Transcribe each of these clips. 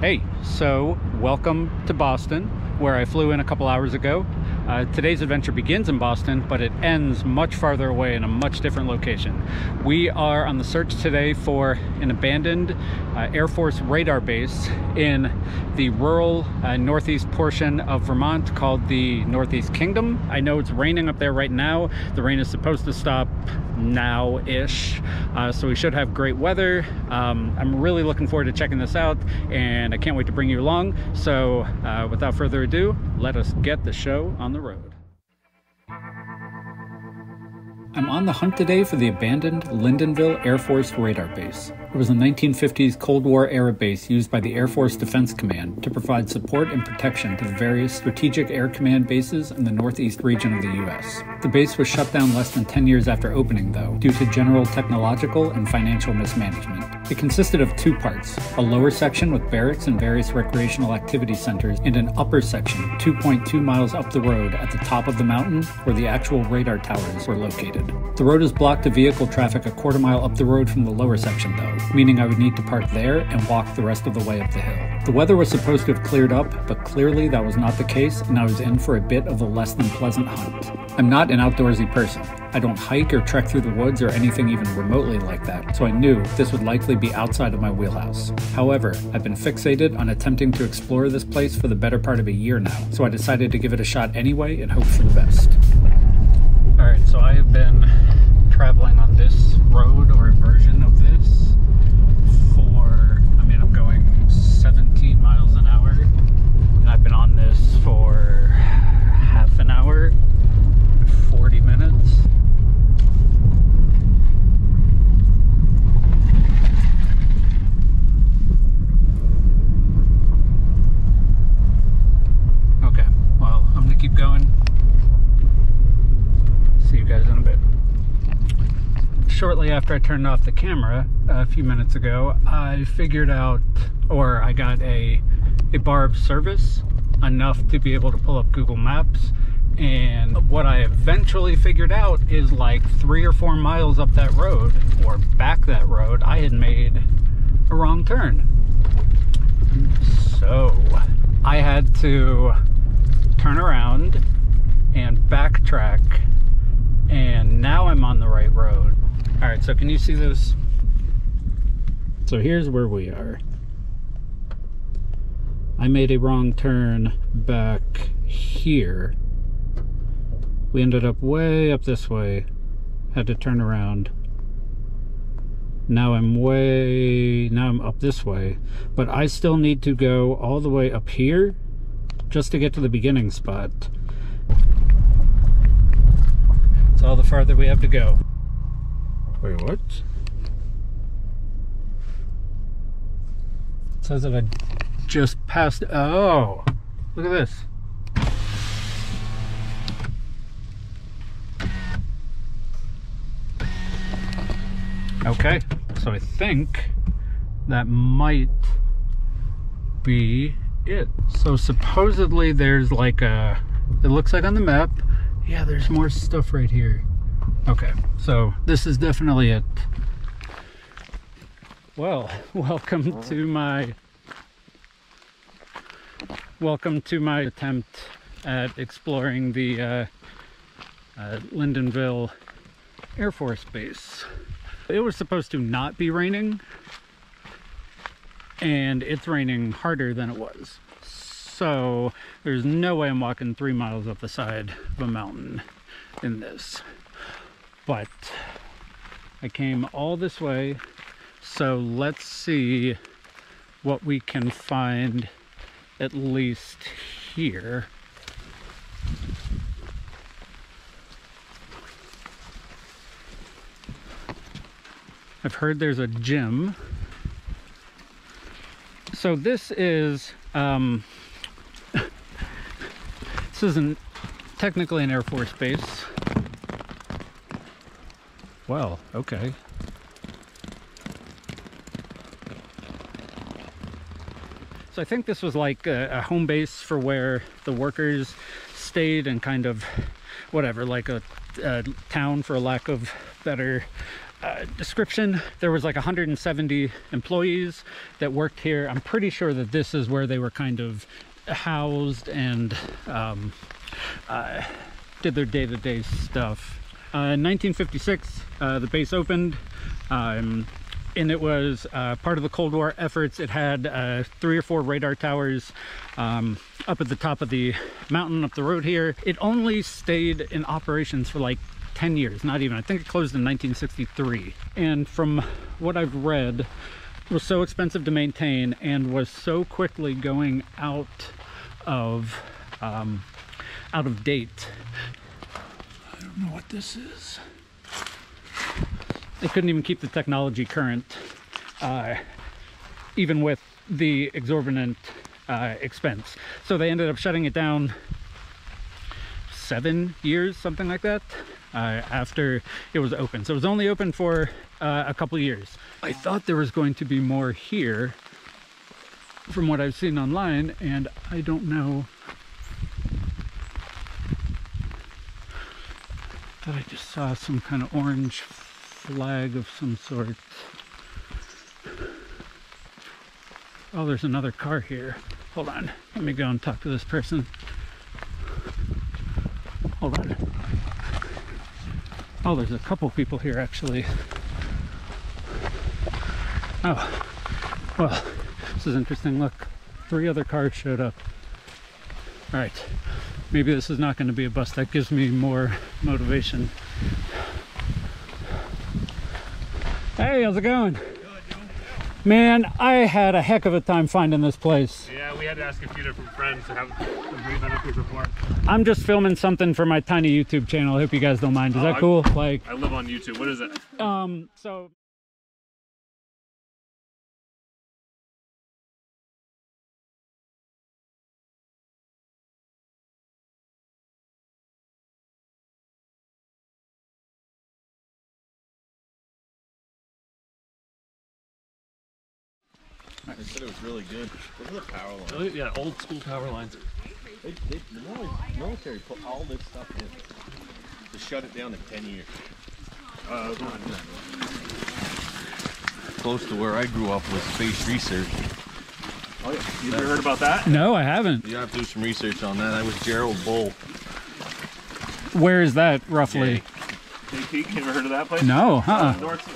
Hey, so welcome to Boston, where I flew in a couple hours ago. Today's adventure begins in Boston, but it ends much farther away in a much different location. We are on the search today for an abandoned Air Force radar base in the rural northeast portion of Vermont called the Northeast Kingdom. I know it's raining up there right now. The rain is supposed to stop now-ish, so we should have great weather. I'm really looking forward to checking this out, and I can't wait to bring you along. So without further ado, let us get the show on the road. I'm on the hunt today for the abandoned Lyndonville Air Force radar base. It was a 1950s Cold War era base used by the Air Force Defense Command to provide support and protection to the various strategic air command bases in the northeast region of the U.S. The base was shut down less than 10 years after opening, though, due to general technological and financial mismanagement. It consisted of two parts, a lower section with barracks and various recreational activity centers, and an upper section 2.2 miles up the road at the top of the mountain where the actual radar towers were located. The road is blocked to vehicle traffic a quarter mile up the road from the lower section, though, meaning I would need to park there and walk the rest of the way up the hill. The weather was supposed to have cleared up, but clearly that was not the case, and I was in for a bit of a less than pleasant hunt. I'm not an outdoorsy person. I don't hike or trek through the woods or anything even remotely like that, so I knew this would likely be outside of my wheelhouse. However, I've been fixated on attempting to explore this place for the better part of a year now, so I decided to give it a shot anyway and hope for the best. Alright, so I have been traveling on this road or a version of this for, I'm going 17 miles an hour, and I've been on this for half an hour, 40 minutes. Okay, well, I'm gonna keep going. See you guys in a bit. Shortly after I turned off the camera a few minutes ago, I figured out, or I got a bar of service enough to be able to pull up Google Maps, and what I eventually figured out is like 3 or 4 miles up that road, or back that road, I had made a wrong turn. So I had to turn around and backtrack, and now I'm on the right road. Alright, so can you see this? So here's where we are. I made a wrong turn back here. We ended up way up this way. Had to turn around. Now I'm up this way. But I still need to go all the way up here just to get to the beginning spot. It's all the farther we have to go. Wait, what? It says that I just passed. Oh, look at this. Okay, so I think that might be it. So supposedly there's like it looks like on the map, yeah, there's more stuff right here. Okay, so this is definitely it. Well, welcome to my attempt at exploring the Lyndonville Air Force Base. It was supposed to not be raining, and it's raining harder than it was. So there's no way I'm walking 3 miles up the side of a mountain in this. But I came all this way, so let's see what we can find at least here. I've heard there's a gym. So this is this isn't technically an Air Force base. Well, okay. So I think this was like a home base for where the workers stayed, and kind of whatever, like a town for a lack of better description, there was like 170 employees that worked here. I'm pretty sure that this is where they were kind of housed and did their day-to-day stuff. In 1956, the base opened, and it was part of the Cold War efforts. It had 3 or 4 radar towers up at the top of the mountain up the road here. It only stayed in operations for like 10 years, not even. I think it closed in 1963. And from what I've read, it was so expensive to maintain and was so quickly going out of date. I don't know what this is. They couldn't even keep the technology current, even with the exorbitant expense. So they ended up shutting it down 7 years, something like that, after it was open. So it was only open for a couple years. I thought there was going to be more here from what I've seen online, and I don't know. I thought I just saw some kind of orange flag of some sort. Oh, there's another car here. Hold on, let me go and talk to this person. Hold on. Oh, there's a couple people here actually. Oh, well, this is interesting. Look, 3 other cars showed up. All right, maybe this is not going to be a bust. That gives me more motivation. Hey, how's it going? Good, man, I had a heck of a time finding this place. Yeah, we had to ask a few different friends to have agree on a report. I'm just filming something for my tiny YouTube channel. I hope you guys don't mind. Is that cool? Like, I live on YouTube. What is it? So They said it was really good. Look at the power lines. Yeah, old school power lines. The military put all this stuff in to shut it down in 10 years. Close to where I grew up was space research. Oh, yeah. You ever heard about that? no, I haven't. You have to do some research on that. I was Gerald Bull. Where is that roughly? Jay Peak, you ever heard of that place? No, North,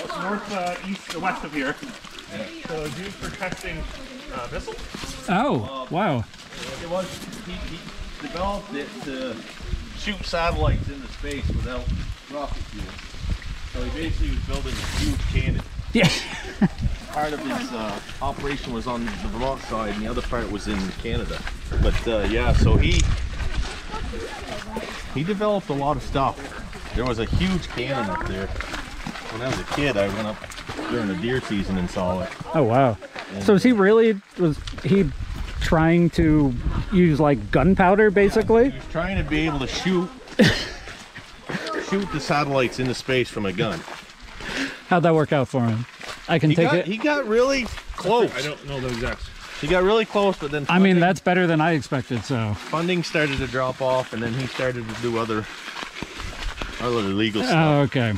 east, west of here. Yeah. So it's used for testing missiles. Oh, wow. It was, he developed it to shoot satellites into space without rocket fuel. So he basically was building a huge cannon. Yeah. Part of his operation was on the Vermont side, and the other part was in Canada. But yeah, so he developed a lot of stuff. There was a huge cannon up there. When I was a kid, I went up during the deer season and saw it. Oh wow. And so was he trying to use like gunpowder basically? Yeah, he was trying to be able to shoot the satellites into space from a gun. How'd that work out for him? I can take it. He got really close. I don't know the exact. He got really close, but then I mean, that's better than I expected, so. Funding started to drop off, and then he started to do other illegal stuff. Oh, okay.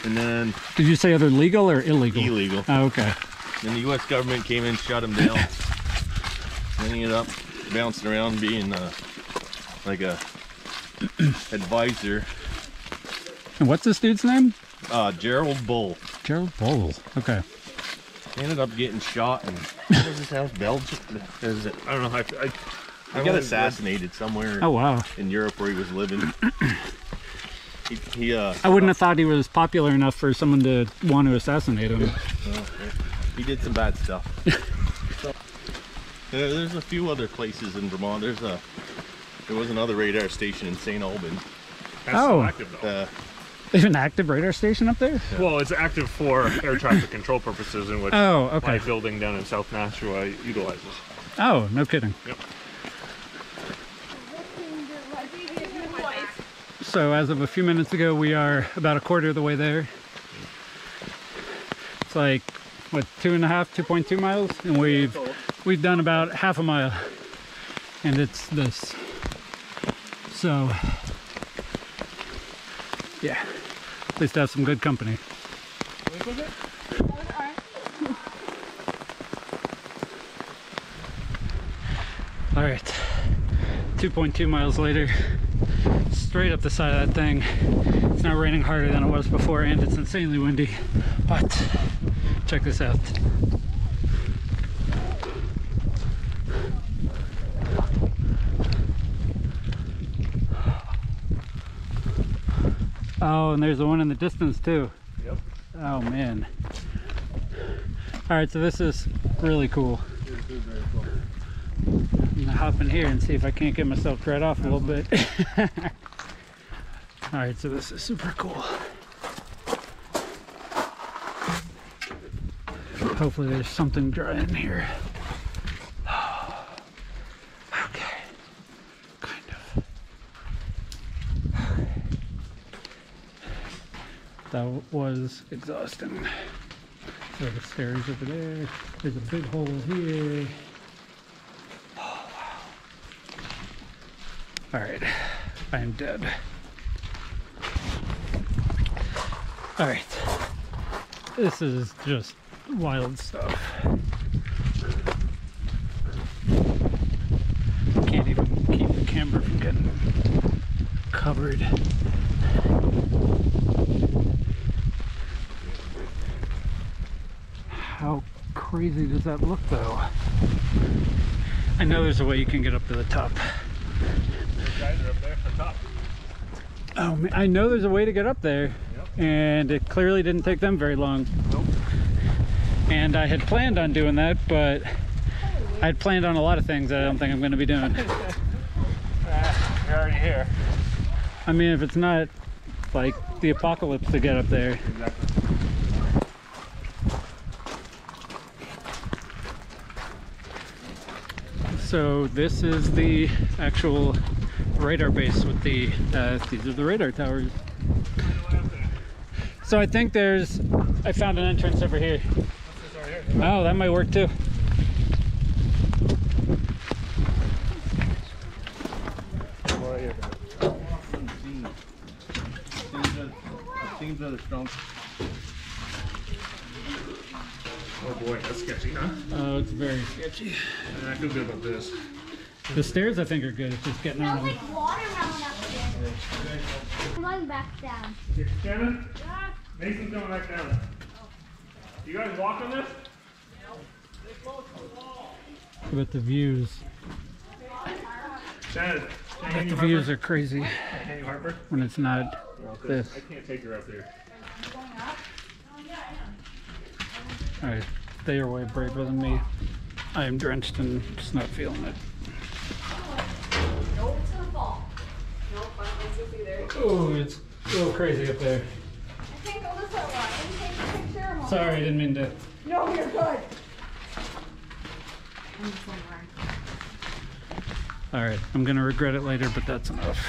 And then... Did you say other legal or illegal? Illegal. Oh, okay. Then the U.S. government came in, shut him down. Then he ended up bouncing around being like a advisor. And what's this dude's name? Gerald Bull. Gerald Bull. Okay. He ended up getting shot in, what was his house? Belgium? Is it? I don't know. He got assassinated somewhere. Oh wow. In Europe where he was living. I wouldn't have thought he was popular enough for someone to want to assassinate him. He did some bad stuff. So, there's a few other places in Vermont. There was another radar station in St. Albans. That's still active though. There's an active radar station up there? Yeah. Well, it's active for air traffic control purposes, in which my building down in South Nashua utilizes. Oh, no kidding. Yep. So as of a few minutes ago, we are about a quarter of the way there. It's like, what, 2.2 miles? And we've done about half a mile. And it's this. So, yeah, at least have some good company. All right, 2.2 miles later, straight up the side of that thing. It's now raining harder than it was before, and it's insanely windy, but check this out. Oh, and there's the one in the distance too. Yep. Oh man. All right, so this is really cool. It is very cool. I'm gonna hop in here and see if I can't get myself dried off a little bit. All right, so this is super cool. Hopefully there's something dry in here. Okay, kind of. That was exhausting. So the stairs over there. There's a big hole here. Oh, wow. All right, I am dead. All right, this is just wild stuff. Can't even keep the camera from getting covered. How crazy does that look though? I know there's a way you can get up to the top. Those guys are up there at the top. Oh man, I know there's a way to get up there. Yep. And it clearly didn't take them very long. Nope. And I had planned on doing that, but I had planned on a lot of things that I don't think I'm going to be doing. You're already here. I mean, if it's not like the apocalypse to get up there. Exactly. So this is the actual radar base with the, these are the radar towers. So I think I found an entrance over here. Oh, that might work too. Seems rather strong. Oh boy, that's sketchy, huh? Oh, it's very sketchy. I feel good about this. The stairs I think are good. It's just getting on them. Like watermelon up there. I'm going back down. Shannon? Mason's going back down. You guys walk on this? Look at the views. Shannon, The views are crazy can you Harper? when it's not this. I can't take her up there. Alright, they are way braver than me. I am drenched and just not feeling it. Nope, it's gonna fall. Nope, I don't think you'll be there. Oh, it's a little crazy up there. I can't go this way. I didn't take a picture. Mom. Sorry, I didn't mean to. No, you're good. Alright, I'm gonna regret it later, but that's enough.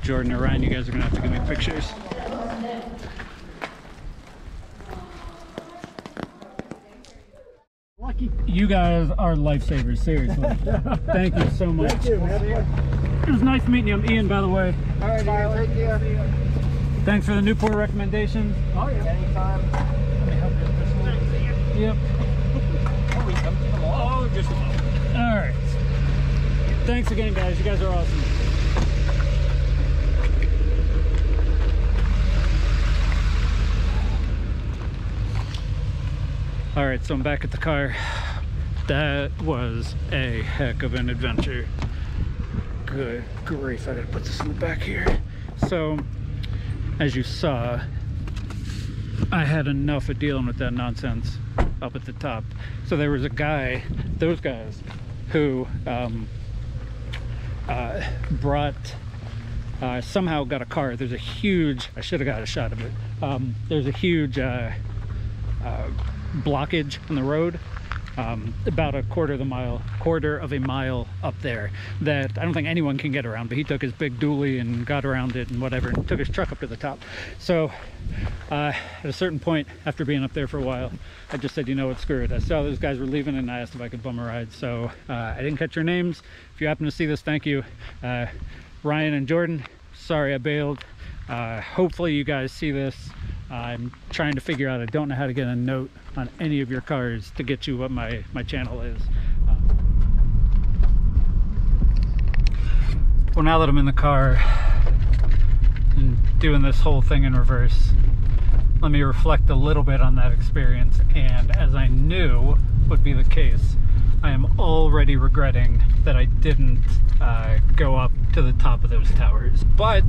Jordan or Ryan, you guys are gonna have to give me pictures. You guys are lifesavers, seriously. Thank you so much. Thank you, man. It was nice meeting you. I'm Ian, by the way. All right, Ian, take care. Thanks for the Newport recommendation. Oh, yeah. Anytime. Let me help you with this one. Yep. Oh, we come to them all. Oh, just All right. Thanks again, guys. You guys are awesome. All right, so I'm back at the car. That was a heck of an adventure. Good grief, I gotta put this in the back here. So, as you saw, I had enough of dealing with that nonsense up at the top. So there was a guy, those guys, who somehow got a car. There's a huge, I should have got a shot of it. There's a huge blockage on the road, about a quarter of a mile up there that I don't think anyone can get around, but he took his big dually and got around it and whatever, and took his truck up to the top. So at a certain point, after being up there for a while, I just said, you know what, screw it. I saw those guys were leaving and I asked if I could bum a ride. So I didn't catch your names. If you happen to see this, thank you. Ryan and Jordan, sorry I bailed. Hopefully you guys see this. I'm trying to figure out, I don't know how to get a note on any of your cars to get you what my channel is. Well, now that I'm in the car and doing this whole thing in reverse, let me reflect a little bit on that experience. And as I knew would be the case, I am already regretting that I didn't go up to the top of those towers. But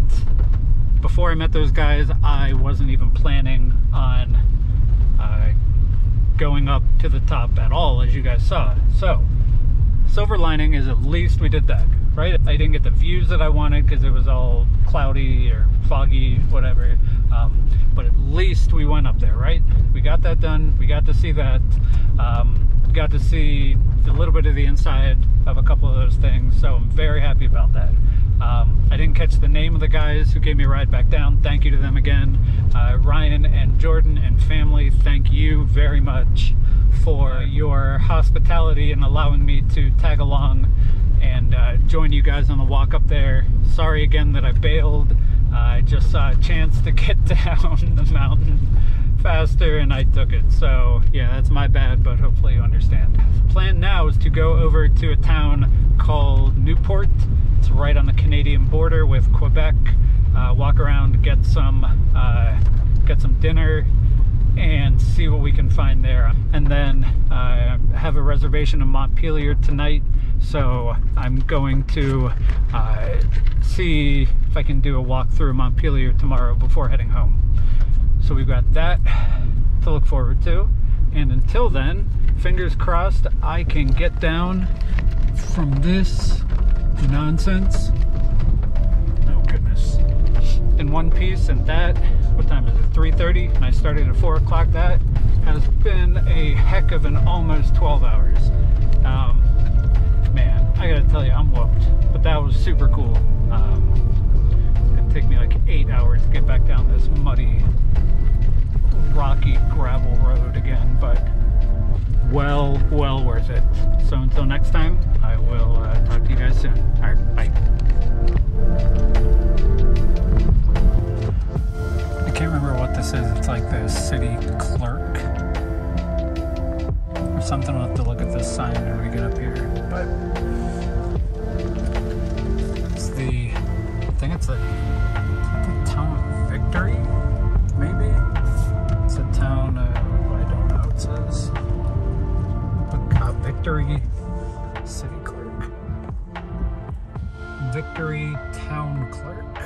before I met those guys, I wasn't even planning on going up to the top at all, as you guys saw. So, silver lining is at least we did that, right? I didn't get the views that I wanted because it was all cloudy or foggy, whatever. But at least we went up there, right? We got that done. We got to see that. Got to see a little bit of the inside of a couple of those things, so I'm very happy about that. I didn't catch the name of the guys who gave me a ride back down. Thank you to them again. Ryan and Jordan and family, thank you very much for your hospitality and allowing me to tag along and join you guys on the walk up there. Sorry again that I bailed. I just saw a chance to get down the mountain faster and I took it. So yeah, that's my bad, but hopefully you understand. The plan now is to go over to a town called Newport. It's right on the Canadian border with Quebec. Walk around, get some dinner and see what we can find there. And then have a reservation in Montpelier tonight. So I'm going to see if I can do a walk through Montpelier tomorrow before heading home. So we've got that to look forward to. And until then, fingers crossed, I can get down from this nonsense, oh goodness, in one piece. And that, what time is it, 3:30? And I started at 4 o'clock. That has been a heck of an almost 12 hours. Man, I gotta tell you, I'm whooped, but that was super cool. It's gonna take me like 8 hours to get back down this muddy, rocky gravel road again, but well worth it. So until next time, I will talk to you guys soon. All right, bye. I can't remember what this is. It's like the city clerk or something. We'll have to look at this sign when we get up here. But it's the, I think it's the town of Victory, maybe? It's a town of, I don't know, it says Victory City Clerk. Victory Town Clerk.